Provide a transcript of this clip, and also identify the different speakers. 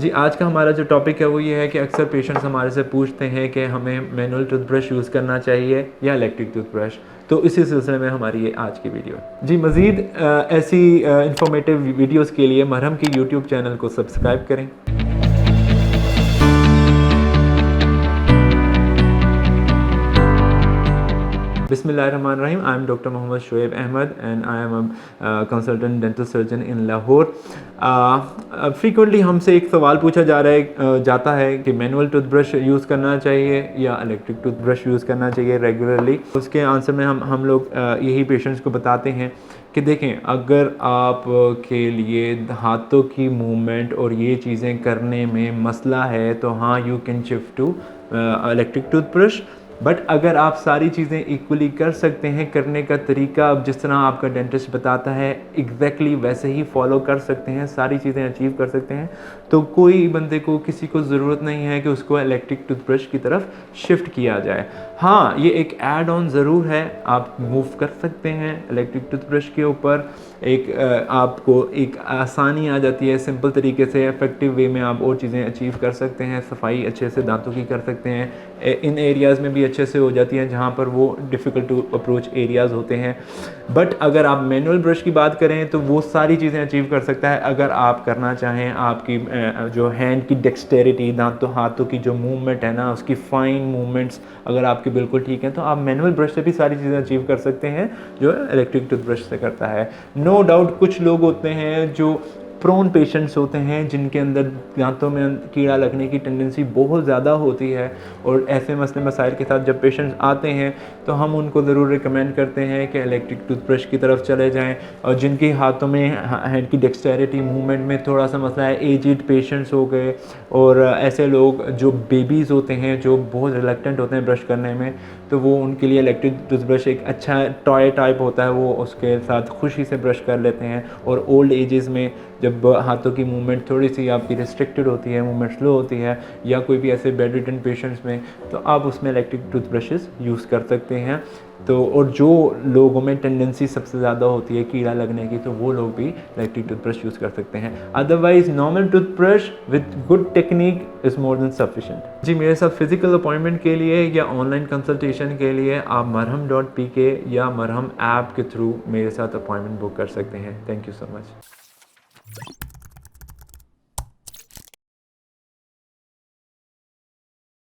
Speaker 1: जी, आज का हमारा जो टॉपिक है वो ये है कि अक्सर पेशेंट्स हमारे से पूछते हैं कि हमें मैनुअल टूथब्रश यूज़ करना चाहिए या इलेक्ट्रिक टूथब्रश। तो इसी सिलसिले में हमारी ये आज की वीडियो है। जी, मज़ीद ऐसी इंफॉर्मेटिव वीडियोज़ के लिए मरहम की यूट्यूब चैनल को सब्सक्राइब करें। Bismillahirrahmanirrahim. I am Dr. Mohammad Shoaib Ahmed and I am a consultant dental surgeon in Lahore. Frequently हमसे एक सवाल पूछा जाता है कि मैनुअल टूथब्रश यूज़ करना चाहिए या इलेक्ट्रिक टूथब्रश यूज़ करना चाहिए रेगुलरली। उसके आंसर में हम लोग यही पेशेंट्स को बताते हैं कि देखें, अगर आप के लिए हाथों की मूवमेंट और ये चीज़ें करने में मसला है तो हाँ, you can shift to electric toothbrush. But अगर आप सारी चीज़ें इक्वली कर सकते हैं, करने का तरीका अब जिस तरह आपका डेंटिस्ट बताता है एग्जैक्टली वैसे ही फॉलो कर सकते हैं, सारी चीज़ें अचीव कर सकते हैं, तो कोई बंदे को किसी को ज़रूरत नहीं है कि उसको इलेक्ट्रिक टूथब्रश की तरफ शिफ्ट किया जाए। हाँ, ये एक ऐड ऑन ज़रूर है, आप मूव कर सकते हैं इलेक्ट्रिक टूथब्रश के ऊपर। आपको एक आसानी आ जाती है, सिंपल तरीके से इफ़ेक्टिव वे में आप और चीज़ें अचीव कर सकते हैं। सफाई अच्छे से दांतों की कर सकते हैं, इन एरियाज़ में भी अच्छे से हो जाती हैं जहाँ पर वो डिफ़िकल्ट टू अप्रोच एरियाज़ होते हैं। बट अगर आप मैनुअल ब्रश की बात करें तो वो सारी चीज़ें अचीव कर सकता है अगर आप करना चाहें। आपकी जो हैंड की डेक्सटेरिटी, हाथों की जो मूवमेंट है ना, उसकी फ़ाइन मूवमेंट्स अगर आपकी बिल्कुल ठीक है तो आप मैनुअल ब्रश से भी सारी चीज़ें अचीव कर सकते हैं जो इलेक्ट्रिक टूथब्रश से करता है। नो डाउट कुछ लोग होते हैं जो प्रोन पेशेंट्स होते हैं जिनके अंदर दांतों में कीड़ा लगने की टेंडेंसी बहुत ज़्यादा होती है, और ऐसे मसले मसाइल के साथ जब पेशेंट्स आते हैं तो हम उनको ज़रूर रिकमेंड करते हैं कि इलेक्ट्रिक टूथब्रश की तरफ चले जाएं। और जिनके हाथों में हैंड की डेक्सटेरिटी मूवमेंट में थोड़ा सा मसला है, एजिड पेशेंट्स हो गए, और ऐसे लोग जो बेबीज़ होते हैं जो बहुत रिलक्टेंट होते हैं ब्रश करने में, तो वो उनके लिए इलेक्ट्रिक टूथब्रश एक अच्छा टॉय टाइप होता है, वो उसके साथ खुशी से ब्रश कर लेते हैं। और ओल्ड एजेस में जब हाथों की मूवमेंट थोड़ी सी आपकी रिस्ट्रिक्टेड होती है, मूवमेंट स्लो होती है, या कोई भी ऐसे बेड रिडन पेशेंट्स में, तो आप उसमें इलेक्ट्रिक टूथब्रशेस यूज़ कर सकते हैं। तो और जो लोगों में टेंडेंसी सबसे ज़्यादा होती है कीड़ा लगने की, तो वो लोग भी इलेक्ट्रिक टूथब्रश यूज़ कर सकते हैं। Otherwise normal toothbrush with good technique is more than sufficient. जी, मेरे साथ फिजिकल अपॉइंटमेंट के लिए या ऑनलाइन कंसल्टेशन के लिए आप marham.pk या मरहम ऐप के थ्रू मेरे साथ अपॉइंटमेंट बुक कर सकते हैं। Thank you so much.